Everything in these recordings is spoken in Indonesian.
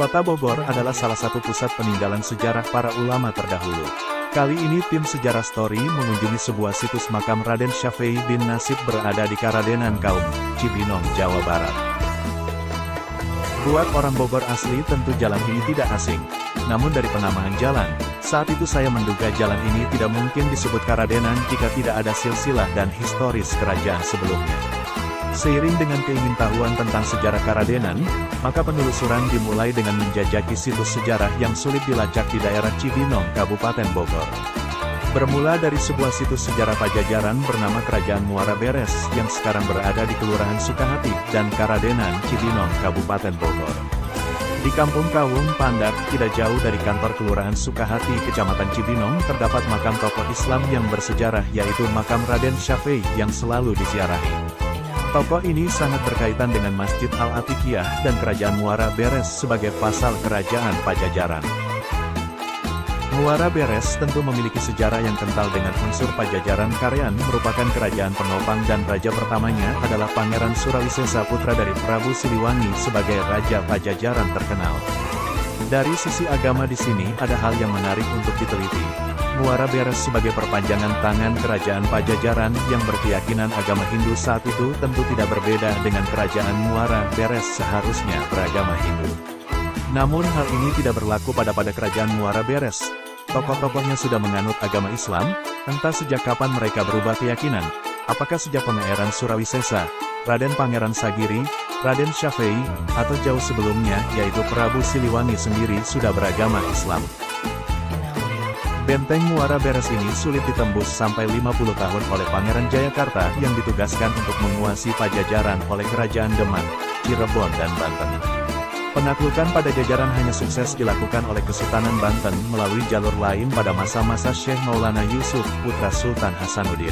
Kota Bogor adalah salah satu pusat peninggalan sejarah para ulama terdahulu. Kali ini tim Sejarah Story mengunjungi sebuah situs makam Raden Syafei bin Nasib berada di Karadenan Kaum, Cibinong, Jawa Barat. Buat orang Bogor asli tentu jalan ini tidak asing. Namun dari penamaan jalan, saat itu saya menduga jalan ini tidak mungkin disebut Karadenan jika tidak ada silsilah dan historis kerajaan sebelumnya. Seiring dengan keingintahuan tentang sejarah Karadenan, maka penelusuran dimulai dengan menjajaki situs sejarah yang sulit dilacak di daerah Cibinong, Kabupaten Bogor. Bermula dari sebuah situs sejarah Pajajaran bernama Kerajaan Muara Beres yang sekarang berada di Kelurahan Sukahati dan Karadenan, Cibinong, Kabupaten Bogor. Di Kampung Kawung Pandak, tidak jauh dari kantor Kelurahan Sukahati, Kecamatan Cibinong, terdapat makam tokoh Islam yang bersejarah yaitu makam Raden Syafei yang selalu diziarahi. Tokoh ini sangat berkaitan dengan Masjid Al-Atiqiyah dan Kerajaan Muara Beres sebagai vasal Kerajaan Pajajaran. Muara Beres tentu memiliki sejarah yang kental dengan unsur Pajajaran. Karyan merupakan kerajaan penopang dan raja pertamanya adalah Pangeran Surawisesa putra dari Prabu Siliwangi sebagai Raja Pajajaran terkenal. Dari sisi agama di sini ada hal yang menarik untuk diteliti. Muara Beres sebagai perpanjangan tangan Kerajaan Pajajaran yang berkeyakinan agama Hindu saat itu tentu tidak berbeda dengan Kerajaan Muara Beres seharusnya beragama Hindu. Namun hal ini tidak berlaku pada Kerajaan Muara Beres. Tokoh-tokohnya sudah menganut agama Islam, entah sejak kapan mereka berubah keyakinan, apakah sejak Pangeran Surawisesa, Raden Pangeran Sagiri, Raden Syafei, atau jauh sebelumnya yaitu Prabu Siliwangi sendiri sudah beragama Islam. Benteng Muara Beres ini sulit ditembus sampai 50 tahun oleh Pangeran Jayakarta yang ditugaskan untuk menguasai Pajajaran oleh Kerajaan Demak, Cirebon, dan Banten. Penaklukan pada Pajajaran hanya sukses dilakukan oleh Kesultanan Banten melalui jalur lain pada masa-masa Syekh Maulana Yusuf, putra Sultan Hasanuddin.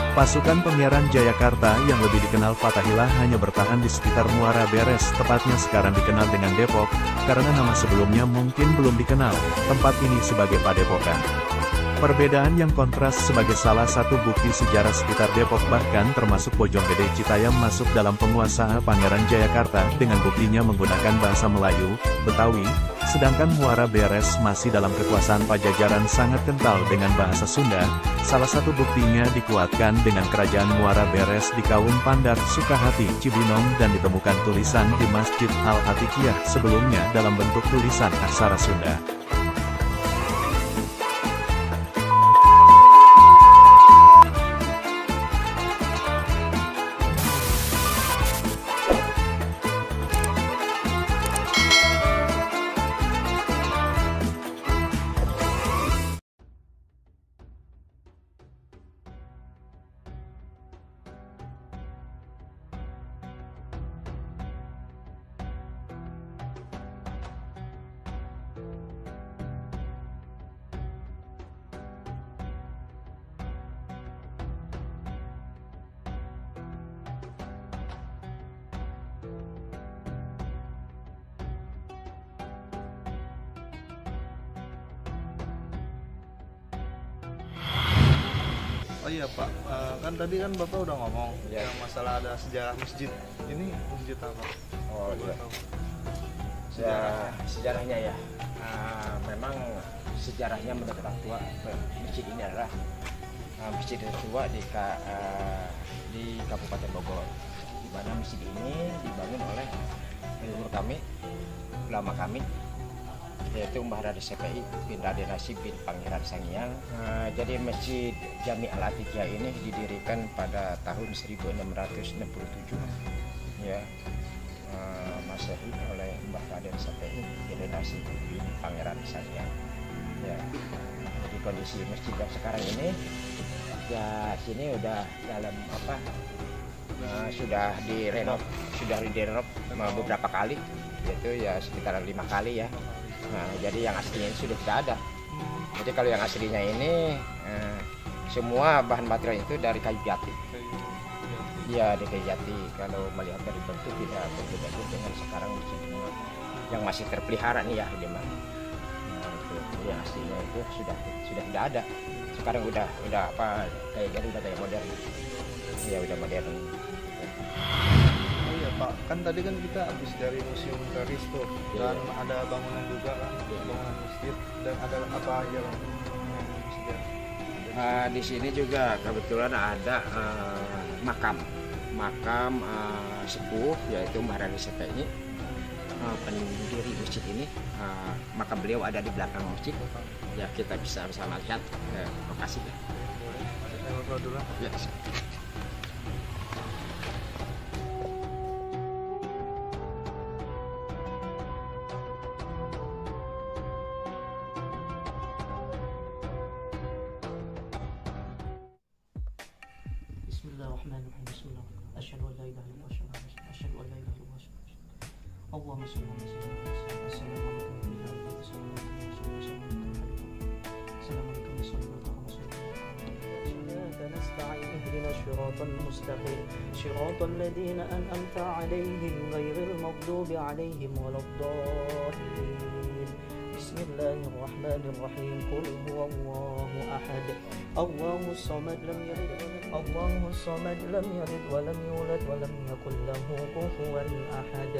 Pasukan pengiaran Jayakarta yang lebih dikenal Fatahillah hanya bertahan di sekitar Muara Beres, tepatnya sekarang dikenal dengan Depok, karena nama sebelumnya mungkin belum dikenal, tempat ini sebagai Padepokan. Perbedaan yang kontras sebagai salah satu bukti sejarah sekitar Depok, bahkan termasuk Bojonggede Citayam masuk dalam penguasaan Pangeran Jayakarta dengan buktinya menggunakan bahasa Melayu, Betawi, sedangkan Muara Beres masih dalam kekuasaan Pajajaran sangat kental dengan bahasa Sunda. Salah satu buktinya dikuatkan dengan Kerajaan Muara Beres di Kawung Pandak, Sukahati, Cibinong dan ditemukan tulisan di Masjid Al-Atiqiyah sebelumnya dalam bentuk tulisan aksara Sunda. Oh iya Pak, kan tadi kan Bapak udah ngomong ya, yang masalah ada sejarah masjid. Ini masjid apa? Oh iya. Sejarahnya ya, memang sejarahnya menurut orang tua masjid ini adalah masjid tertua di Kabupaten Bogor, di mana masjid ini dibangun oleh leluhur kami, ulama kami, yaitu Mbah Raden Syafei bin Raden Nasib bin Pangeran Sangiang. Jadi Masjid Jami Al-Atiqiyah ini didirikan pada tahun 1667 ya, Masehi oleh Mbah Raden Syafei bin Nasib bin Pangeran Sangiang. Ya. Jadi kondisi masjid yang sekarang ini ya sini udah dalam sudah direnov beberapa kali, yaitu ya sekitar 5 kali ya. Nah, jadi yang aslinya sudah tidak ada. Jadi kalau yang aslinya ini semua bahan material itu dari kayu jati. Iya, dari kayu jati. Kalau melihat dari bentuk tidak berbeda dengan sekarang yang masih terpelihara nih ya, dia mah. Nah, itu yang aslinya itu sudah tidak ada. Sekarang udah kayak jadi udah kayak modern. Iya, udah modern. Oh iya Pak, kan tadi kan kita habis dari museum Paris tuh, Iya. dan ada bangunan juga kan, Iya. bangunan masjid, dan ada apa aja Bang? Sejarah. Di sini juga kebetulan ada makam sepuh, yaitu Mbah Rani Sepeini, pendiri masjid ini. Makam beliau ada di belakang masjid. Ya, kita bisa bersama lihat lokasinya. Saya ngobrol dulu. Ya. Bismillahirrahmanirrahim. Bismillahirrahmanirrahim. Asyhadu an la ilaha illallah. Asyhadu an la ilaha illallah. Allahumma shalli ala sayyidina Muhammad. Assalamualaikum warahmatullahi wabarakatuh. Assalamualaikum نستعين اهدنا الصراط المستقيم صراط الذين أنعمت عليهم غير المغضوب عليهم ولا الضالين بسم الله الرحمن الرحيم قل هو الله أحد الله الصمد لم يلد ولم يولد ولم يكن له كفوا أحد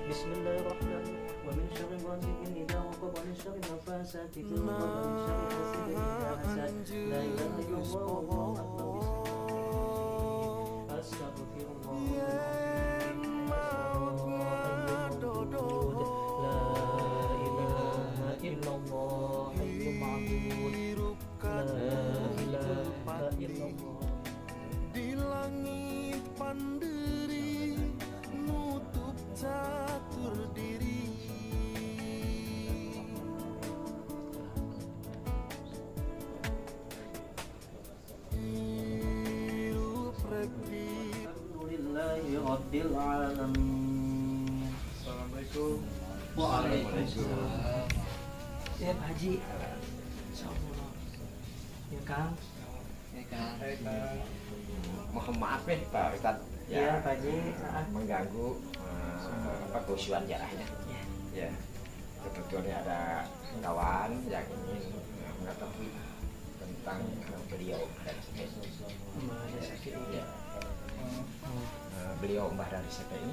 بسم الله الرحمن الرحيم ومن شر غاسق إذا وقب ومن شر النفاثات في العقد ومن شر حاسد إذا حسد لا إله إلا الله والله أكبر أستغفر الله لا إله إلا الله حي معبود لا إله إلا الله Di langit panderi nutup catur diri. Hidup rekti. Alhamdulillahi Rabbil Alamin. Assalamualaikum. Waalaikumsalam. Ya Pak Haji. Insyaallah. Ya Kang. Hai Kang. Mohon maaf nih Pak Ustadz. Ya Pak Haji. Mengganggu keusuhan jarahnya. Ya. Ya, kebetulan ada kawan yang ingin mengetahui tentang beliau dari Sepeini. Mbak ada sakit. Ya. Beliau Mbah Rani Sepeini,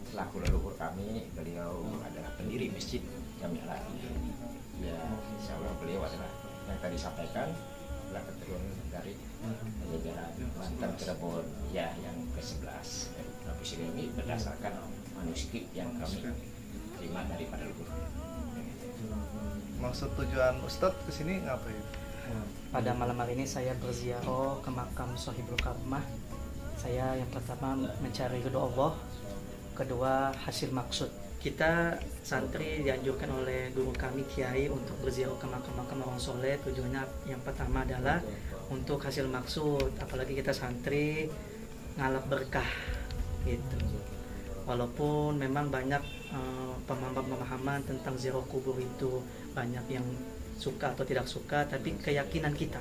selaku leluhur kami, beliau adalah pendiri masjid Jami' Al-Afi. Ya, insya Allah beliau adalah yang tadi sampaikan adalah keturunan dari jajaran Banten Cirebon, ya, yang ke-11 dari Prabu Siliwangi berdasarkan manuskrip yang kami terima daripada leluhur. Maksud tujuan Ustadz kesini ngapain? Pada malam hari ini saya berziarah ke makam Sohibul Karomah. Saya yang pertama mencari ridho Allah, kedua hasil maksud. Kita santri dianjurkan oleh guru kami Kiai untuk berziarah ke makam-makam orang soleh. Tujuannya yang pertama adalah untuk hasil maksud, apalagi kita santri ngalap berkah gitu. Walaupun memang banyak pemahaman tentang ziarah kubur itu, banyak yang suka atau tidak suka, tapi keyakinan kita.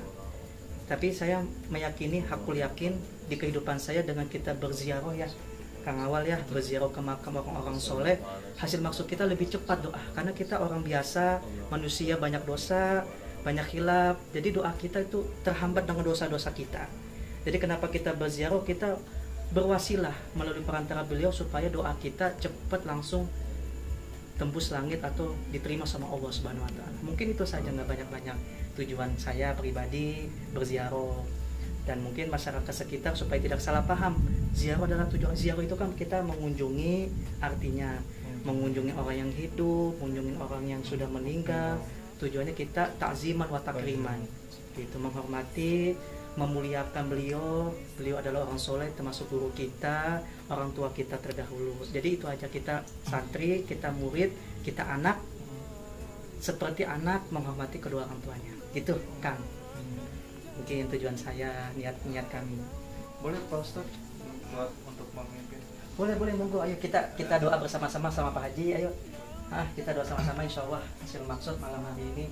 Tapi saya meyakini, hakul yakin di kehidupan saya dengan kita berziarah ya Kang Awal ya, berziarah ke makam orang-orang soleh, hasil maksud kita lebih cepat doa, karena kita orang biasa, manusia banyak dosa, banyak khilaf, jadi doa kita itu terhambat dengan dosa-dosa kita. Jadi kenapa kita berziarah, kita berwasilah melalui perantara beliau supaya doa kita cepat langsung tembus langit atau diterima sama Allah Subhanahu wa taala. Mungkin itu saja, nggak banyak-banyak tujuan saya pribadi berziarah, dan mungkin masyarakat sekitar supaya tidak salah paham. Ziarah adalah tujuan ziarah itu kan kita mengunjungi, artinya mengunjungi orang yang hidup, mengunjungi orang yang sudah meninggal. Tujuannya kita takziman wa takriman, itu menghormati, memuliakan beliau. Beliau adalah orang soleh, termasuk guru kita, orang tua kita terdahulu. Jadi itu aja, kita santri, kita murid, kita anak, seperti anak menghormati kedua orang tuanya. Gitu, Kang. Mungkin tujuan saya, niat kami. Boleh Pak Ustadz buat untuk memimpin? Boleh, monggo. Ayo kita doa bersama-sama sama Pak Haji. Ayo. Kita doa sama-sama, insya Allah hasil maksud malam hari ini.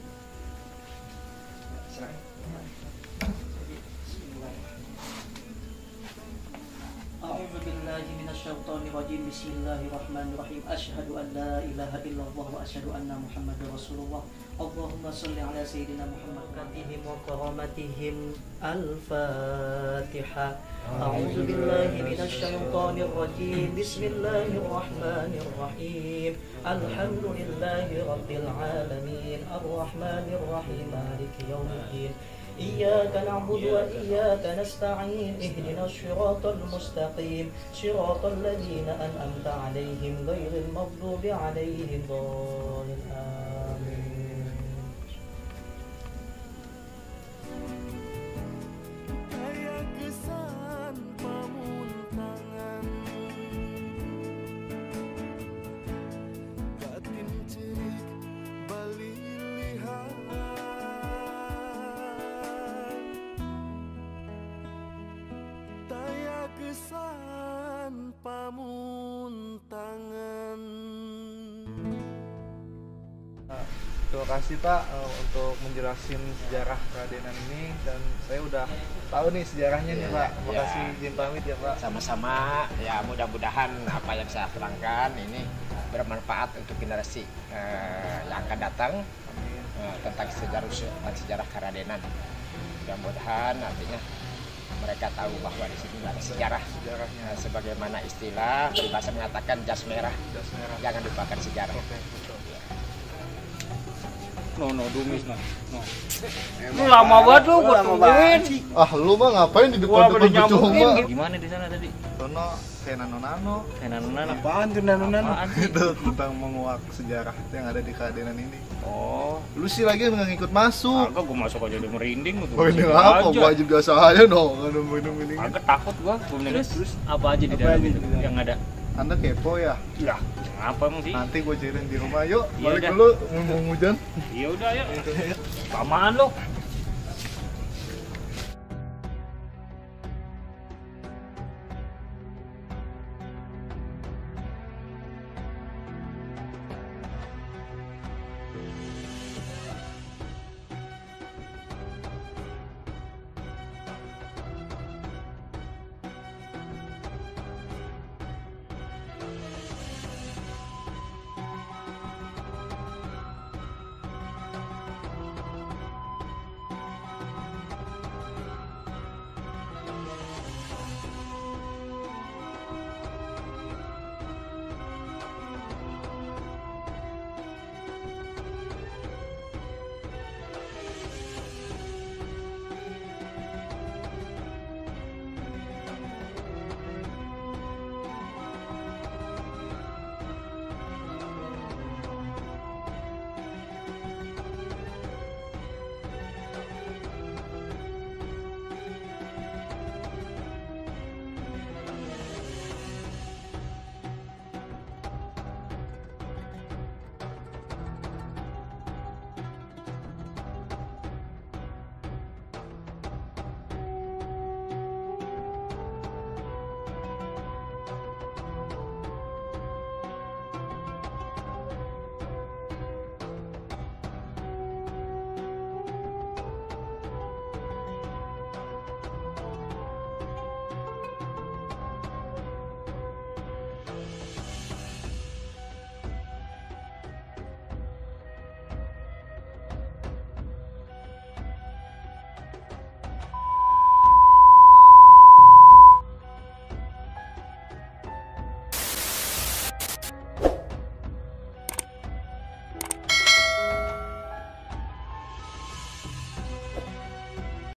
A'udzu billahi minasy minasyaitonir rajim. Bismillahirrahmanirrahim. Asyhadu an la ilaha illallah wa asyhadu anna Muhammadar Rasulullah. Allahumma shalli ala sayyidina Muhammad katihim wa karamatihim. Al-Fatihah. A'udzu billahi minasyaitonir rajim. Bismillahirrahmanirrahim. Alhamdulillahi rabbil alamin. Ar-Rahmanir Rahim. Maliki yaumiddin. إياك نعبد وإياك نستعين اهدنا الصراط المستقيم صراط الذين أنعمت عليهم غير المغضوب عليهم ولا الضالين. Kayak kesan pamuntangan Katin cerik bali lihat Taya kesan pamuntangan. Terima kasih Pak untuk menjelasin sejarah Keradenan ini, dan saya udah tahu nih sejarahnya nih Pak. Terima kasih, izin pamit ya Pak. Sama-sama, ya mudah-mudahan apa yang saya terangkan ini bermanfaat untuk generasi yang akan datang tentang sejarah Keradenan. Mudah-mudahan artinya mereka tahu bahwa di sini ada sejarahnya. Sebagaimana istilah peribahasa mengatakan jas merah, jangan lupakan sejarah. Oke, betul. No, dumis no. Lu lama banget lu gua tungguin. Lu mah ngapain di depan cuma? Gimana di sana tadi? Sono kayak nano-nano. Apaan tuh nano-nano? Itu tentang menguak sejarah yang ada di Keradenan ini. Oh, Lu sih lagi nggak ngikut masuk. agak gua masuk aja udah merinding gua. Oh ini apa? Gua aja biasa aja dong. Minum ini. Agak takut gua terus apa aja di dalam itu yang ada? Anda kepo ya? Lah, apa emang sih? Nanti gue ceritain di rumah. Yuk, Iya balik dah. dulu. Mau hujan. Ya udah yuk. Lamaan lu.